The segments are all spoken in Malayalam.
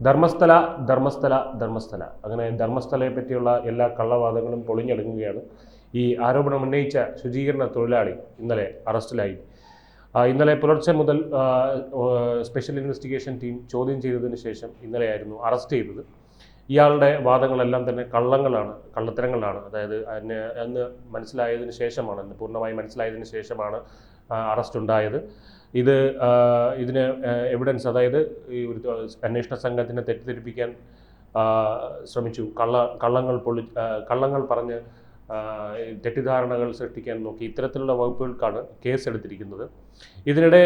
ധർമ്മസ്ഥല ധർമ്മസ്ഥല ധർമ്മസ്ഥല അങ്ങനെ ധർമ്മസ്ഥലയെ പറ്റിയുള്ള എല്ലാ കള്ളവാദങ്ങളും പൊളിഞ്ഞടുങ്ങുകയാണ്. ഈ ആരോപണം ഉന്നയിച്ച ശുചീകരണ തൊഴിലാളി ഇന്നലെ അറസ്റ്റിലായി. ഇന്നലെ പുലർച്ചെ മുതൽ സ്പെഷ്യൽ ഇൻവെസ്റ്റിഗേഷൻ ടീം ചോദ്യം ചെയ്തതിന് ശേഷം ഇന്നലെയായിരുന്നു അറസ്റ്റ് ചെയ്തത്. ഇയാളുടെ വാദങ്ങളെല്ലാം തന്നെ കള്ളത്തരങ്ങളാണ്. അതായത് അന്ന് മനസ്സിലായതിനു ശേഷമാണ്, പൂർണ്ണമായി മനസ്സിലായതിനു ശേഷമാണ് അറസ്റ്റ് ഉണ്ടായത്. ഇതിന് എവിഡൻസ്, അതായത് ഈ ഒരു അന്വേഷണ സംഘത്തിനെ തെറ്റിദ്ധരിപ്പിക്കാൻ ശ്രമിച്ചു, കള്ളങ്ങൾ പറഞ്ഞ് തെറ്റിദ്ധാരണകൾ സൃഷ്ടിക്കാൻ നോക്കി. ഇത്തരത്തിലുള്ള വകുപ്പുകൾക്കാണ് കേസ് എടുത്തിരിക്കുന്നത്. ഇതിനിടെ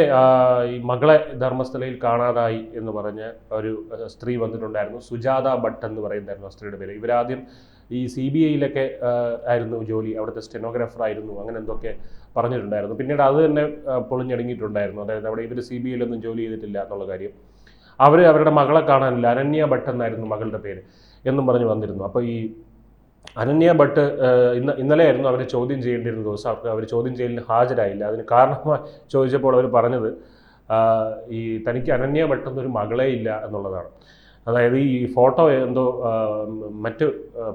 ഈ മകളെ ധർമ്മസ്ഥലയിൽ കാണാതായി എന്ന് പറഞ്ഞ് ഒരു സ്ത്രീ വന്നിട്ടുണ്ടായിരുന്നു. സുജാത ഭട്ട് എന്ന് പറയുന്നതായിരുന്നു ആ സ്ത്രീയുടെ പേര്. ഇവരാദ്യം ഈ CBIയിലൊക്കെ ആയിരുന്നു ജോലി, അവിടുത്തെ സ്റ്റെനോഗ്രാഫർ ആയിരുന്നു, അങ്ങനെ എന്തൊക്കെ പറഞ്ഞിട്ടുണ്ടായിരുന്നു. പിന്നീട് അത് തന്നെ പൊളിഞ്ഞടുങ്ങിയിട്ടുണ്ടായിരുന്നു. അതായത് അവിടെ ഇവർ CBIയിലൊന്നും ജോലി ചെയ്തിട്ടില്ല എന്നുള്ള കാര്യം. അവരുടെ മകളെ കാണാനില്ല, അനന്യ ഭട്ട് എന്നായിരുന്നു മകളുടെ പേര് എന്നും പറഞ്ഞ് വന്നിരുന്നു. അപ്പോൾ ഈ അനന്യ ഭട്ട് ഇന്നലെയായിരുന്നു അവർ ചോദ്യം ചെയ്യേണ്ടിയിരുന്ന ദിവസം. അവർ ചോദ്യം ചെയ്യലിന് ഹാജരായില്ല. അതിന് കാരണമായി ചോദിച്ചപ്പോൾ അവർ പറഞ്ഞത് ഈ തനിക്ക് അനന്യ ഭട്ട് എന്നൊരു മകളേ ഇല്ല എന്നുള്ളതാണ്. അതായത് ഈ ഫോട്ടോ എന്തോ മറ്റ്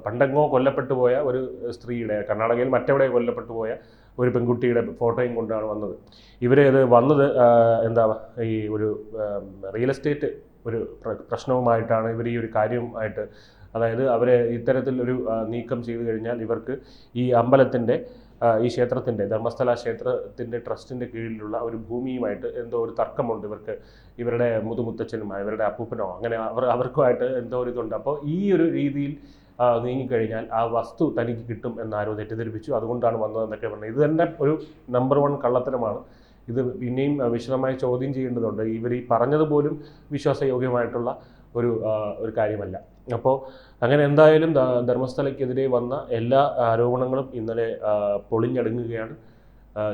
പണ്ടെങ്ങോ കൊല്ലപ്പെട്ടു പോയ ഒരു സ്ത്രീയുടെ, കർണാടകയിൽ മറ്റെവിടെ കൊല്ലപ്പെട്ടു പോയ ഒരു പെൺകുട്ടിയുടെ ഫോട്ടോയും കൊണ്ടാണ് വന്നത്. ഇത് വന്നത് ഈ ഒരു റിയൽ എസ്റ്റേറ്റ് ഒരു പ്രശ്നവുമായിട്ടാണ് ഇവർ ഈ ഒരു കാര്യവുമായിട്ട്, അതായത് അവരെ ഇത്തരത്തിൽ ഒരു നീക്കം ചെയ്തു കഴിഞ്ഞാൽ ഇവർക്ക് ഈ അമ്പലത്തിൻ്റെ, ഈ ക്ഷേത്രത്തിൻ്റെ, ധർമ്മസ്ഥല ക്ഷേത്രത്തിൻ്റെ ട്രസ്റ്റിൻ്റെ കീഴിലുള്ള ഒരു ഭൂമിയുമായിട്ട് എന്തോ ഒരു തർക്കമുണ്ട് ഇവർക്ക്. ഇവരുടെ മുതുമുത്തച്ഛനും ഇവരുടെ അപ്പൂപ്പനോ അങ്ങനെ അവർക്കുമായിട്ട് എന്തോ ഒരു ഇതുണ്ട്. അപ്പോൾ ഈ ഒരു രീതിയിൽ നീങ്ങിക്കഴിഞ്ഞാൽ ആ വസ്തു തനിക്ക് കിട്ടും എന്നാരോ തെറ്റിദ്ധരിപ്പിച്ചു, അതുകൊണ്ടാണ് വന്നതെന്നൊക്കെ പറഞ്ഞു. ഇത് തന്നെ ഒരു നമ്പർ 1 കള്ളത്തരമാണ്. ഇത് പിന്നെയും വിശദമായി ചോദ്യം ചെയ്യേണ്ടതുണ്ട്. ഇവർ ഈ പറഞ്ഞതുപോലും വിശ്വാസയോഗ്യമായിട്ടുള്ള ഒരു കാര്യമല്ല. അപ്പോൾ അങ്ങനെ എന്തായാലും ധർമ്മസ്ഥലയ്ക്കെതിരെ വന്ന എല്ലാ ആരോപണങ്ങളും ഇന്നലെ പൊളിഞ്ഞടുങ്ങുകയാണ്.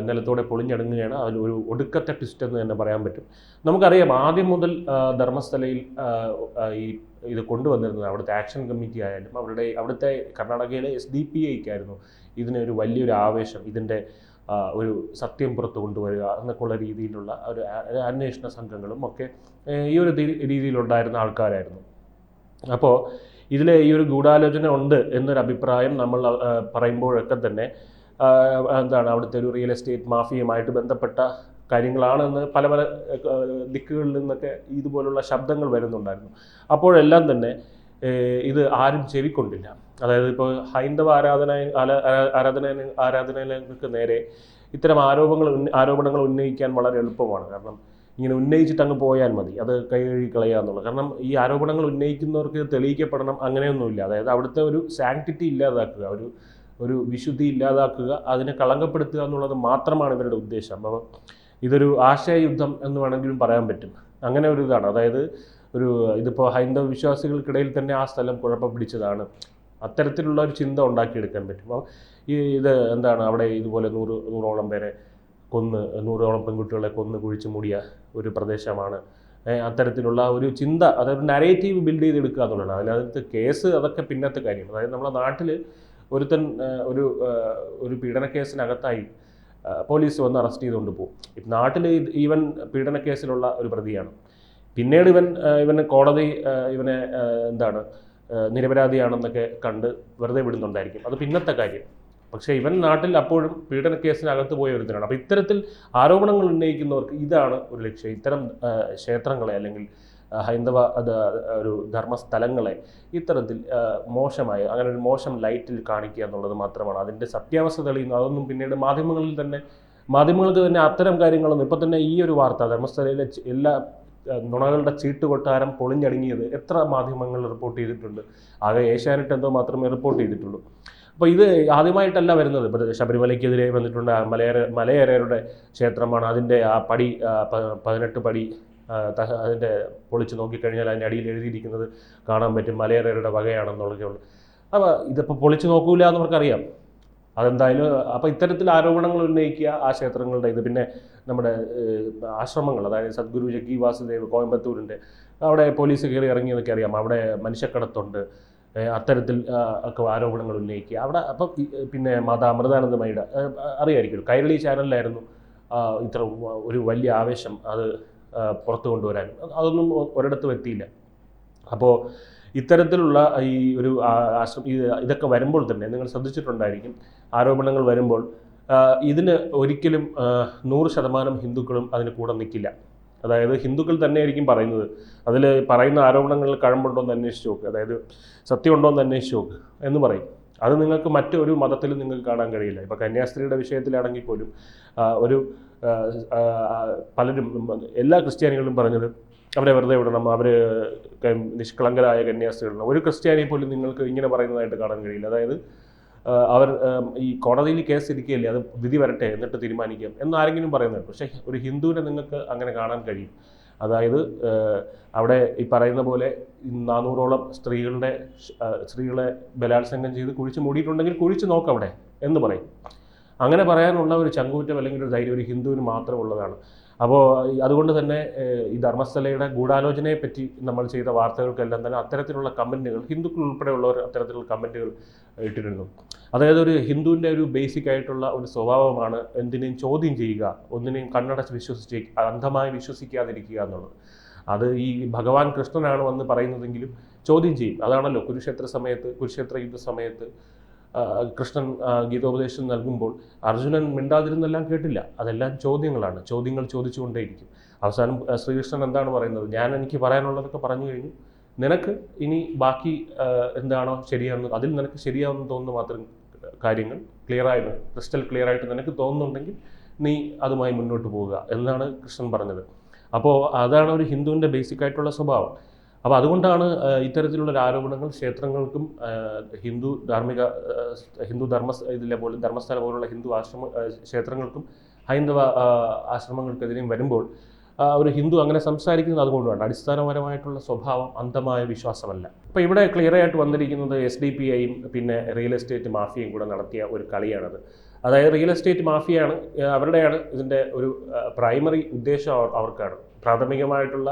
ഇന്നലത്തോടെ പൊളിഞ്ഞടുങ്ങുകയാണ്. അതിൽ ഒരു ഒടുക്കത്തെ ട്വിസ്റ്റ് എന്ന് തന്നെ പറയാൻ പറ്റും. നമുക്കറിയാം, ആദ്യം മുതൽ ധർമ്മസ്ഥലയിൽ ഇത് കൊണ്ടുവന്നിരുന്നത് അവിടുത്തെ ആക്ഷൻ കമ്മിറ്റി ആയാലും അവിടുത്തെ കർണാടകയിലെ SDPIക്കായിരുന്നു ഇതിനൊരു വലിയൊരു ആവേശം. ഇതിൻ്റെ ഒരു സത്യം പുറത്തു കൊണ്ടുവരിക എന്നൊക്കെയുള്ള രീതിയിലുള്ള ഒരു അന്വേഷണ സംഘങ്ങളും ഒക്കെ ഈ ഒരു രീതിയിലുണ്ടായിരുന്ന ആൾക്കാരായിരുന്നു. അപ്പോൾ ഇതിൽ ഈ ഒരു ഗൂഢാലോചന ഉണ്ട് എന്നൊരു അഭിപ്രായം നമ്മൾ പറയുമ്പോഴൊക്കെ തന്നെ അവിടുത്തെ ഒരു റിയൽ എസ്റ്റേറ്റ് മാഫിയുമായിട്ട് ബന്ധപ്പെട്ട കാര്യങ്ങളാണെന്ന് പല ദിക്കുകളിൽ നിന്നൊക്കെ ഇതുപോലുള്ള ശബ്ദങ്ങൾ വരുന്നുണ്ടായിരുന്നു. അപ്പോഴെല്ലാം തന്നെ ഇത് ആരും ചെവിക്കൊണ്ടില്ല. അതായത് ഇപ്പോൾ ഹൈന്ദവ ആരാധനാലയങ്ങൾക്ക് നേരെ ഇത്തരം ആരോപണങ്ങൾ ഉന്നയിക്കാൻ വളരെ എളുപ്പമാണ്. കാരണം ഇങ്ങനെ ഉന്നയിച്ചിട്ട് അങ്ങ് പോയാൽ മതി, അത് കൈകഴുകി കളയുക എന്നുള്ളത്. കാരണം ഈ ആരോപണങ്ങൾ ഉന്നയിക്കുന്നവർക്ക് തെളിയിക്കപ്പെടണം അങ്ങനെയൊന്നുമില്ല. അതായത് അവിടുത്തെ ഒരു സാങ്ക്ടിറ്റി ഇല്ലാതാക്കുക, ഒരു വിശുദ്ധി ഇല്ലാതാക്കുക, അതിനെ കളങ്കപ്പെടുത്തുക എന്നുള്ളത് മാത്രമാണ് ഇവരുടെ ഉദ്ദേശം. അപ്പോൾ ഇതൊരു ആശയയുദ്ധം എന്ന് വേണമെങ്കിലും പറയാൻ പറ്റും. അങ്ങനെ ഒരു ഇതാണ്. അതായത് ഇതിപ്പോൾ ഹൈന്ദവ വിശ്വാസികൾക്കിടയിൽ തന്നെ ആ സ്ഥലം കുഴപ്പം പിടിച്ചതാണ്, അത്തരത്തിലുള്ള ഒരു ചിന്ത ഉണ്ടാക്കിയെടുക്കാൻ പറ്റും. അപ്പോൾ അവിടെ ഇതുപോലെ 100ഓളം പേരെ കൊന്ന്, 100ഓളം പെൺകുട്ടികളെ കൊന്ന് കുഴിച്ച് മൂടിയ ഒരു പ്രദേശമാണ്. അത്തരത്തിലുള്ള ഒരു ചിന്ത, അതായത് നരേറ്റീവ് ബിൽഡ് ചെയ്തെടുക്കുക എന്നുള്ളതാണ്. അതിനകത്ത് കേസ് അതൊക്കെ പിന്നത്തെ കാര്യം. അതായത് നമ്മുടെ നാട്ടിൽ ഒരുത്തൻ ഒരു പീഡന കേസിനകത്തായി പോലീസ് വന്ന് അറസ്റ്റ് ചെയ്തുകൊണ്ട് പോകും. നാട്ടിൽ ഈവൻ പീഡന കേസിലുള്ള ഒരു പ്രതിയാണ്. പിന്നീട് ഇവന് കോടതി ഇവനെ നിരപരാധിയാണെന്നൊക്കെ കണ്ട് വെറുതെ വിടുന്നുണ്ടായിരിക്കും. അത് പിന്നത്തെ കാര്യം. പക്ഷേ ഇവൻ നാട്ടിൽ അപ്പോഴും പീഡന കേസിനകത്ത് പോയ ഒരുത്തനാണ്. അപ്പോൾ ഇത്തരത്തിൽ ആരോപണങ്ങൾ ഉന്നയിക്കുന്നവർക്ക് ഇതാണ് ഒരു ലക്ഷ്യം. ഇത്തരം ക്ഷേത്രങ്ങളെ അല്ലെങ്കിൽ ഹൈന്ദവ ഒരു ധർമ്മസ്ഥലങ്ങളെ ഇത്തരത്തിൽ മോശമായി, അങ്ങനെ ഒരു മോശം ലൈറ്റിൽ കാണിക്കുക എന്നുള്ളത് മാത്രമാണ് അതിൻ്റെ സത്യാവസ്ഥ തെളിയുന്നത്. അതൊന്നും പിന്നീട് മാധ്യമങ്ങൾക്ക് തന്നെ അത്തരം കാര്യങ്ങളൊന്നും, ഇപ്പോൾ തന്നെ ഈ ഒരു വാർത്ത ധർമ്മസ്ഥലയിലെ എല്ലാ നുണകളുടെ ചീട്ടുകൊട്ടാരം പൊളിഞ്ഞടുങ്ങിയത് എത്ര മാധ്യമങ്ങൾ റിപ്പോർട്ട് ചെയ്തിട്ടുണ്ട്? ആകെ ഏഷ്യാനെറ്റ് എന്തോ മാത്രമേ റിപ്പോർട്ട് ചെയ്തിട്ടുള്ളൂ. അപ്പോൾ ഇത് ആദ്യമായിട്ടല്ല വരുന്നത്. ഇപ്പോൾ ശബരിമലയ്ക്കെതിരെ വന്നിട്ടുണ്ട്. മലയരയരുടെ ക്ഷേത്രമാണ്. അതിൻ്റെ ആ പടി 18 പടി അതിൻ്റെ പൊളിച്ച് നോക്കിക്കഴിഞ്ഞാൽ അതിൻ്റെ അടിയിൽ എഴുതിയിരിക്കുന്നത് കാണാൻ പറ്റും, മലയരയരുടെ വകയാണെന്നുള്ളതൊക്കെ ഉള്ളു. അപ്പോൾ ഇതിപ്പോൾ പൊളിച്ച് നോക്കൂല എന്നവർക്കറിയാം. അതെന്തായാലും അപ്പോൾ ഇത്തരത്തിൽ ആരോപണങ്ങൾ ഉന്നയിക്കുക ആ ക്ഷേത്രങ്ങളുടെ പിന്നെ നമ്മുടെ ആശ്രമങ്ങൾ, അതായത് സദ്ഗുരു ജഗ്ഗി വാസുദേവ് കോയമ്പത്തൂരിൻ്റെ അവിടെ പോലീസ് കയറി ഇറങ്ങിയതൊക്കെ അറിയാം. അവിടെ മനുഷ്യക്കടത്തുണ്ട്, അത്തരത്തിൽ ഒക്കെ ആരോപണങ്ങൾ ഉന്നയിക്കുക അവിടെ. അപ്പം പിന്നെ മാതാ അമൃതാനന്ദമയുടെ അറിയായിരിക്കും, കൈരളി ചാനലിലായിരുന്നു ഇത്ര ഒരു വലിയ ആവേശം അത് പുറത്തു കൊണ്ടുവരാൻ. അതൊന്നും ഒരിടത്തും എത്തിയില്ല. അപ്പോൾ ഇത്തരത്തിലുള്ള ഈ ഒരു ഇതൊക്കെ വരുമ്പോൾ തന്നെ നിങ്ങൾ ശ്രദ്ധിച്ചിട്ടുണ്ടായിരിക്കും, ആരോപണങ്ങൾ വരുമ്പോൾ ഇതിന് ഒരിക്കലും 100% ഹിന്ദുക്കളും അതിന് കൂടെ നിൽക്കില്ല. അതായത് ഹിന്ദുക്കൾ തന്നെയായിരിക്കും പറയുന്നത്, അതിൽ പറയുന്ന ആരോപണങ്ങളിൽ കഴമ്പുണ്ടോ എന്ന് അന്വേഷിച്ച് നോക്ക്, അതായത് സത്യമുണ്ടോ എന്ന് അന്വേഷിച്ച് നോക്ക് എന്ന് പറയും. അത് നിങ്ങൾക്ക് മറ്റൊരു മതത്തിലും നിങ്ങൾക്ക് കാണാൻ കഴിയില്ല. ഇപ്പോൾ കന്യാസ്ത്രീയുടെ വിഷയത്തിലാണെങ്കിൽ പോലും പലരും, എല്ലാ ക്രിസ്ത്യാനികളും പറഞ്ഞത് അവരെ വെറുതെ വിടണം, അവർ നിഷ്കളങ്കരായ കന്യാസ്ത്രീകളാണ്. ഒരു ക്രിസ്ത്യാനിയെ പോലും നിങ്ങൾക്ക് ഇങ്ങനെ പറയുന്നതായിട്ട് കാണാൻ കഴിയില്ല. അതായത് അവർ ഈ കോടതിയിൽ കേസ് ഇരിക്കുകയല്ലേ, അത് വിധി വരട്ടെ എന്നിട്ട് തീരുമാനിക്കാം എന്നാരെങ്കിലും പറയുന്നത്. പക്ഷേ ഒരു ഹിന്ദുവിനെ നിങ്ങൾക്ക് അങ്ങനെ കാണാൻ കഴിയും. അതായത് അവിടെ ഈ പറയുന്ന പോലെ 400ഓളം സ്ത്രീകളെ ബലാത്സംഗം ചെയ്ത് കുഴിച്ച് മൂടിയിട്ടുണ്ടെങ്കിൽ കുഴിച്ച് നോക്കവിടെ എന്ന് പറയും. അങ്ങനെ പറയാനുള്ള ഒരു ചങ്കൂറ്റം അല്ലെങ്കിൽ ഒരു ധൈര്യം ഒരു ഹിന്ദുവിന് മാത്രമുള്ളതാണ്. അപ്പോൾ അതുകൊണ്ട് തന്നെ ഈ ധർമ്മസ്ഥലയുടെ ഗൂഢാലോചനയെ പറ്റി നമ്മൾ ചെയ്ത വാർത്തകൾക്കെല്ലാം തന്നെ അത്തരത്തിലുള്ള കമൻറ്റുകൾ, ഹിന്ദുക്കൾ ഉൾപ്പെടെയുള്ളവർ അത്തരത്തിലുള്ള കമൻറ്റുകൾ ഇട്ടിരുന്നു. അതായത് ഒരു ഹിന്ദുവിൻ്റെ ഒരു ബേസിക് ആയിട്ടുള്ള ഒരു സ്വഭാവമാണ് എന്തിനേയും ചോദ്യം ചെയ്യുക, ഒന്നിനെയും കണ്ണടച്ച് അന്ധമായി വിശ്വസിക്കാതിരിക്കുക എന്നുള്ളത്. അത് ഈ ഭഗവാൻ കൃഷ്ണനാണ് വന്ന് പറയുന്നതെങ്കിലും ചോദ്യം ചെയ്യും. അതാണല്ലോ കുരുക്ഷേത്ര യുദ്ധ സമയത്ത് കൃഷ്ണൻ ഗീതോപദേശം നൽകുമ്പോൾ അർജുനൻ മിണ്ടാതിരുന്നെല്ലാം കേട്ടില്ല. അതെല്ലാം ചോദ്യങ്ങളാണ്, ചോദ്യങ്ങൾ ചോദിച്ചുകൊണ്ടേയിരിക്കും. അവസാനം ശ്രീകൃഷ്ണൻ എന്താണ് പറയുന്നത്, എനിക്ക് പറയാനുള്ളതൊക്കെ പറഞ്ഞു കഴിഞ്ഞു, നിനക്ക് ഇനി ബാക്കി എന്താണോ ശരിയാണെന്ന്, അതിൽ നിനക്ക് ശരിയാണെന്ന് തോന്നുന്ന മാത്രം കാര്യങ്ങൾ ക്രിസ്റ്റൽ ക്ലിയർ ആയിട്ട് നിനക്ക് തോന്നുന്നുണ്ടെങ്കിൽ നീ അതുമായി മുന്നോട്ട് പോവുക എന്നാണ് കൃഷ്ണൻ പറഞ്ഞത്. അപ്പോൾ അതാണ് ഒരു ഹിന്ദുവിൻ്റെ ബേസിക് ആയിട്ടുള്ള സ്വഭാവം. അപ്പോൾ അതുകൊണ്ടാണ് ഇത്തരത്തിലുള്ള ആരോപണങ്ങൾ ക്ഷേത്രങ്ങൾക്കും ധർമ്മസ്ഥല പോലുള്ള ഹിന്ദു ക്ഷേത്രങ്ങൾക്കും ഹൈന്ദവ ആശ്രമങ്ങൾക്കെതിരെയും വരുമ്പോൾ ഒരു ഹിന്ദു അങ്ങനെ സംസാരിക്കുന്നത് അതുകൊണ്ടാണ്. അടിസ്ഥാനപരമായിട്ടുള്ള സ്വഭാവം അന്ധമായ വിശ്വാസമല്ല. ഇപ്പോൾ ഇവിടെ ക്ലിയർ ആയിട്ട് വന്നിരിക്കുന്നത് SDPIയും പിന്നെ റിയൽ എസ്റ്റേറ്റ് മാഫിയയും കൂടെ നടത്തിയ ഒരു കളിയാണത്. അതായത് റിയൽ എസ്റ്റേറ്റ് മാഫിയാണ്, അവരുടെയാണ് ഇതിൻ്റെ ഒരു പ്രൈമറി ഉദ്ദേശം, അവർക്കാണ് പ്രാഥമികമായിട്ടുള്ള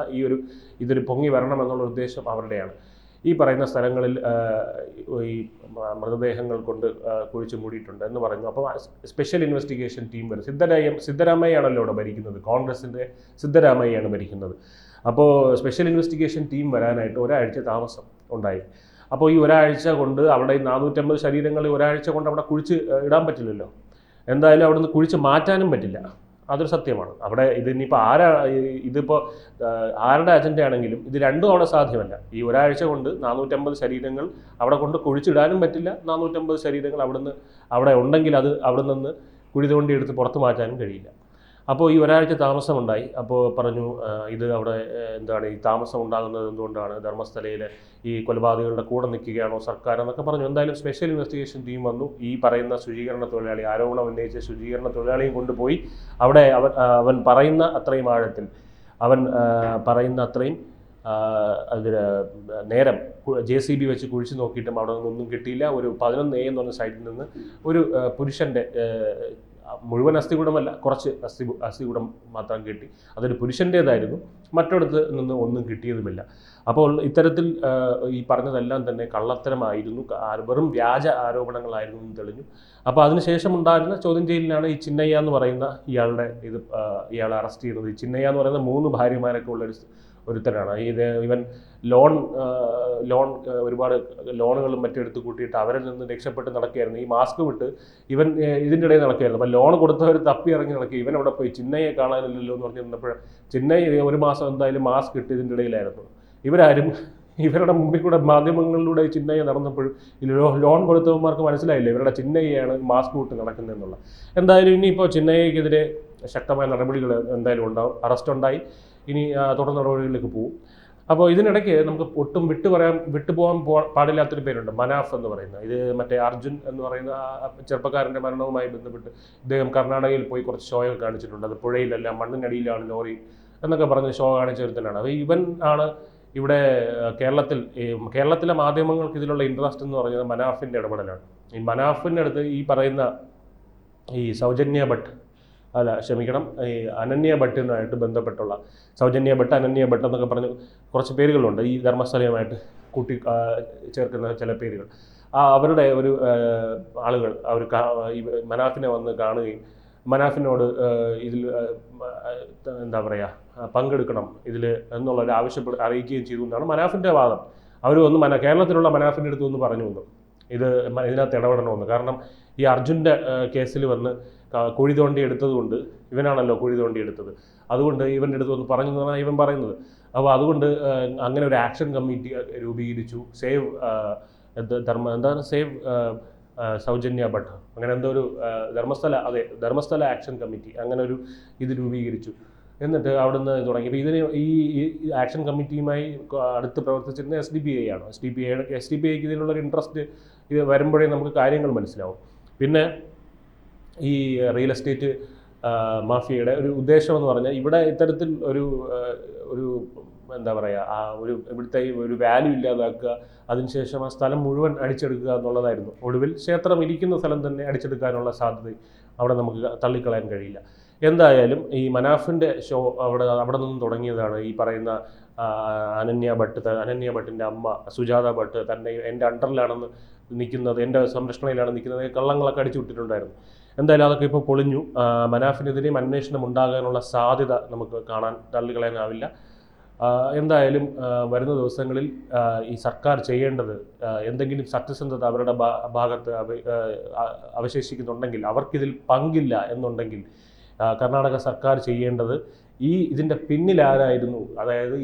ഇതൊരു പൊങ്ങി വരണം എന്നുള്ള ഉദ്ദേശം അവരുടെയാണ്. ഈ പറയുന്ന സ്ഥലങ്ങളിൽ ഈ മൃതദേഹങ്ങൾ കൊണ്ട് കുഴിച്ചു മൂടിയിട്ടുണ്ട് എന്ന് പറഞ്ഞു. അപ്പോൾ സ്പെഷ്യൽ ഇൻവെസ്റ്റിഗേഷൻ ടീം വരും. സിദ്ധരാമയ്യാണല്ലോ ഇവിടെ ഭരിക്കുന്നത്, കോൺഗ്രസിൻ്റെ സിദ്ധരാമയ്യാണ് ഭരിക്കുന്നത്. അപ്പോൾ സ്പെഷ്യൽ ഇൻവെസ്റ്റിഗേഷൻ ടീം വരാനായിട്ട് ഒരാഴ്ച താമസം ഉണ്ടായി. അപ്പോൾ ഈ ഒരാഴ്ച കൊണ്ട് അവിടെ 450 ശരീരങ്ങൾ ഒരാഴ്ച കൊണ്ട് അവിടെ കുഴിച്ച് ഇടാൻ പറ്റില്ലല്ലോ. എന്തായാലും അവിടെ നിന്ന് കുഴിച്ച് മാറ്റാനും പറ്റില്ല, അതൊരു സത്യമാണ്. അവിടെ ഇതിപ്പോൾ ആരുടെ അജണ്ടയാണെങ്കിലും ഇത് രണ്ടും അവിടെ സാധ്യമല്ല. ഈ ഒരാഴ്ച കൊണ്ട് 450 ശരീരങ്ങൾ അവിടെ കൊണ്ട് കുഴിച്ചിടാനും പറ്റില്ല, 450 ശരീരങ്ങൾ അവിടെ ഉണ്ടെങ്കിൽ അത് അവിടെ നിന്ന് കുഴി തോണ്ടി എടുത്ത് പുറത്ത് മാറ്റാനും കഴിയില്ല. അപ്പോൾ ഈ ഒരാഴ്ച താമസമുണ്ടായി. അപ്പോൾ പറഞ്ഞു ഇത് അവിടെ എന്താണ് ഈ താമസം ഉണ്ടാകുന്നത് എന്തുകൊണ്ടാണ്, ധർമ്മസ്ഥലയിലെ ഈ കൊലപാതകളുടെ കൂടെ നിൽക്കുകയാണോ സർക്കാർ എന്നൊക്കെ പറഞ്ഞു. എന്തായാലും സ്പെഷ്യൽ ഇൻവെസ്റ്റിഗേഷൻ ടീം വന്നു. ഈ പറയുന്ന ശുചീകരണ തൊഴിലാളി, ആരോപണം ഉന്നയിച്ച ശുചീകരണ തൊഴിലാളിയും കൊണ്ടുപോയി അവിടെ അവൻ പറയുന്ന അത്രയും ആഴത്തിൽ, അവൻ പറയുന്ന അത്രയും നേരം JCB വെച്ച് കുഴിച്ച് നോക്കിയിട്ടും അവിടെ നിന്നൊന്നും കിട്ടിയില്ല. ഒരു 11A എന്ന് പറഞ്ഞ സൈറ്റിൽ നിന്ന് ഒരു പുരുഷൻ്റെ മുഴുവൻ അസ്ഥികൂടമല്ല, കുറച്ച് അസ്ഥികൂടം മാത്രം കിട്ടി. അതൊരു പുരുഷൻ്റേതായിരുന്നു, മറ്റിടത്ത് നിന്ന് ഒന്നും കിട്ടിയതുമില്ല. അപ്പോൾ ഇത്തരത്തിൽ ഈ പറഞ്ഞതെല്ലാം തന്നെ കള്ളത്തരമായിരുന്നു, വെറും വ്യാജ ആരോപണങ്ങളായിരുന്നു എന്ന് തെളിഞ്ഞു. അപ്പോൾ അതിനുശേഷം ഉണ്ടായിരുന്ന ചോദ്യം ചെയ്യലിനാണ് ഈ ചിന്നയ്യ എന്ന് പറയുന്ന ഇയാളെ അറസ്റ്റ് ചെയ്യുന്നത്. ഈ ചിന്നയ്യ എന്ന് പറയുന്ന 3 ഭാര്യമാരൊക്കെ ഉള്ള ഒരുത്തരാണ്. ഇവൻ ലോൺ ഒരുപാട് ലോണുകളും മറ്റെടുത്ത് കൂട്ടിയിട്ട് അവരിൽ നിന്ന് രക്ഷപ്പെട്ട് നടക്കുകയായിരുന്നു. ഈ മാസ്ക് വിട്ട് ഇവൻ ഇതിൻ്റെ ഇടയിൽ നടക്കുകയായിരുന്നു. അപ്പോൾ ലോൺ കൊടുത്തവർ തപ്പി ഇറങ്ങി നടക്കുക. ഇവൻ അവിടെ പോയി ചിന്നയെ കാണാനില്ലല്ലോ എന്ന് പറഞ്ഞ് നിന്നപ്പോൾ ചിന്നയ ഒരു മാസം എന്തായാലും മാസ്ക് ഇട്ട് ഇതിൻ്റെ ഇടയിലായിരുന്നു. ഇവരുടെ മുമ്പിൽ കൂടെ മാധ്യമങ്ങളിലൂടെ ചിന്നയെ നടന്നപ്പോഴും ലോൺ കൊടുത്തവന്മാർക്ക് മനസ്സിലായില്ല ഇവരുടെ ചിന്നയാണ് മാസ്ക് വിട്ട് നടക്കുന്നതെന്നുള്ള. എന്തായാലും ഇനിയിപ്പോൾ ചിന്നയ്ക്കെതിരെ ശക്തമായ നടപടികൾ എന്തായാലും ഉണ്ടാവും. അറസ്റ്റ് ഉണ്ടായി, ഇനി തുടർ നടപടികളിലേക്ക് പോകും. അപ്പോൾ ഇതിനിടയ്ക്ക് നമുക്ക് ഒട്ടും വിട്ടുപോകാൻ പാടില്ലാത്തൊരു പേരുണ്ട്, മനാഫ് എന്ന് പറയുന്നത്. ഇത് മറ്റേ അർജുൻ എന്ന് പറയുന്ന ചെറുപ്പക്കാരൻ്റെ മരണവുമായി ബന്ധപ്പെട്ട് ഇദ്ദേഹം കർണാടകയിൽ പോയി കുറച്ച് ഷോയൊക്കെ കാണിച്ചിട്ടുണ്ട്. അത് പുഴയിലല്ല മണ്ണിനടിയിലാണ് ലോറി എന്നൊക്കെ പറഞ്ഞ് ഷോ കാണിച്ച ഒരുത്തനാണ്. അപ്പോൾ ഇവൻ ആണ് ഇവിടെ കേരളത്തിലെ മാധ്യമങ്ങൾക്ക് ഇതിലുള്ള ഇൻട്രസ്റ്റ് എന്ന് പറഞ്ഞത് മനാഫിൻ്റെ ഇടപെടലാണ്. ഈ മനാഫിൻ്റെ അടുത്ത് ഈ പറയുന്ന ഈ അനന്യ ഭട്ടുമായിട്ട് ബന്ധപ്പെട്ടുള്ള സൗജന്യ ഭട്ട്, അനന്യ ഭട്ട് എന്നൊക്കെ പറഞ്ഞ് കുറച്ച് പേരുകളുണ്ട് ഈ ധർമ്മസ്ഥലയുമായിട്ട് കൂട്ടി ചേർക്കുന്ന ചില പേരുകൾ. അവരുടെ ഒരു ആളുകൾ മനാഫിനെ വന്ന് കാണുകയും മനാഫിനോട് ഇതിൽ എന്താ പറയുക പങ്കെടുക്കണം ഇതിൽ എന്നുള്ളൊരു അറിയിക്കുകയും ചെയ്തു എന്നാണ് മനാഫിൻ്റെ വാദം. അവർ വന്ന് കേരളത്തിലുള്ള മനാഫിൻ്റെ അടുത്ത് വന്ന് പറഞ്ഞു വന്നു ഇതിനകത്ത് ഇടപെടണമെന്ന്. കാരണം ഈ അർജുൻ്റെ കേസിൽ വന്ന് കുഴി തോണ്ടി എടുത്തതുകൊണ്ട്, ഇവനാണല്ലോ കുഴി തോണ്ടി എടുത്തത്, അതുകൊണ്ട് ഇവൻ്റെ അടുത്ത് വന്ന് പറഞ്ഞു എന്നാണ് ഇവൻ പറയുന്നത്. അപ്പോൾ അതുകൊണ്ട് അങ്ങനെ ഒരു ആക്ഷൻ കമ്മിറ്റി രൂപീകരിച്ചു. സേവ് സൗജന്യ ഭട്ട്, അങ്ങനെ എന്തോ ഒരു ധർമ്മസ്ഥല ആക്ഷൻ കമ്മിറ്റി, അങ്ങനെ ഒരു ഇത് രൂപീകരിച്ചു. എന്നിട്ട് അവിടുന്ന് തുടങ്ങി. ഇപ്പോൾ ഇതിന് ഈ ആക്ഷൻ കമ്മിറ്റിയുമായി അടുത്ത് പ്രവർത്തിച്ചിരുന്ന SDPI ആണ്. SDPIക്ക് ഇതിനുള്ളൊരു ഇൻട്രസ്റ്റ് ഇത് വരുമ്പോഴേ നമുക്ക് കാര്യങ്ങൾ മനസ്സിലാവും. പിന്നെ ഈ റിയൽ എസ്റ്റേറ്റ് മാഫിയയുടെ ഒരു ഉദ്ദേശം എന്ന് പറഞ്ഞാൽ ഇവിടെ ഇത്തരത്തിൽ ഒരു എന്താ പറയുക, ഇവിടുത്തെ ഒരു വാല്യൂ ഇല്ലാതാക്കുക, അതിനുശേഷം ആ സ്ഥലം മുഴുവൻ അടിച്ചെടുക്കുക എന്നുള്ളതായിരുന്നു. ഒടുവിൽ ക്ഷേത്രം ഇരിക്കുന്ന സ്ഥലം തന്നെ അടിച്ചെടുക്കാനുള്ള സാധ്യത അവിടെ നമുക്ക് തള്ളിക്കളയാൻ കഴിയില്ല. എന്തായാലും ഈ മനാഫിൻ്റെ ഷോ അവിടെ നിന്നും തുടങ്ങിയതാണ്. ഈ പറയുന്ന അനന്യ ഭട്ടിൻ്റെ അമ്മ സുജാത ഭട്ട് എൻ്റെ അണ്ടറിലാണെന്ന് നിൽക്കുന്നത്, എൻ്റെ സംരക്ഷണയിലാണ് നിൽക്കുന്നത്, കള്ളങ്ങളൊക്കെ അടിച്ചു വിട്ടിട്ടുണ്ടായിരുന്നു. എന്തായാലും അതൊക്കെ ഇപ്പോൾ പൊളിഞ്ഞു. മനാഫിനെതിരെയും അന്വേഷണം ഉണ്ടാകാനുള്ള സാധ്യത നമുക്ക് തള്ളിക്കളയാനാവില്ല. എന്തായാലും വരുന്ന ദിവസങ്ങളിൽ ഈ സർക്കാർ ചെയ്യേണ്ടത്, എന്തെങ്കിലും സത്യസന്ധത അവരുടെ ഭാഗത്ത് അവശേഷിക്കുന്നുണ്ടെങ്കിൽ, അവർക്കിതിൽ പങ്കില്ല എന്നുണ്ടെങ്കിൽ കർണാടക സർക്കാർ ചെയ്യേണ്ടത് ഇതിൻ്റെ പിന്നിൽ ആരായിരുന്നു, അതായത്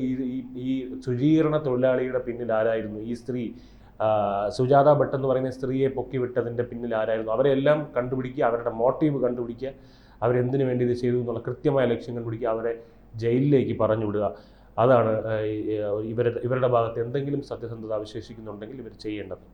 ഈ ശുചീകരണ തൊഴിലാളിയുടെ പിന്നിൽ ആരായിരുന്നു, ഈ സ്ത്രീ സുജാത ഭട്ട് എന്ന് പറയുന്ന സ്ത്രീയെ പൊക്കിവിട്ടതിൻ്റെ പിന്നിൽ ആരായിരുന്നു, അവരെല്ലാം കണ്ടുപിടിക്കുക, അവരുടെ മോട്ടീവ് കണ്ടുപിടിക്കുക, അവരെന്തിനു വേണ്ടി ഇത് ചെയ്തു എന്നുള്ള കൃത്യമായ ലക്ഷ്യം കണ്ടുപിടിക്കുക, അവരെ ജയിലിലേക്ക് പറഞ്ഞുവിടുക. അതാണ് ഇവരുടെ ഭാഗത്ത് എന്തെങ്കിലും സത്യസന്ധത അവശേഷിക്കുന്നുണ്ടെങ്കിൽ ഇവർ ചെയ്യേണ്ടത്.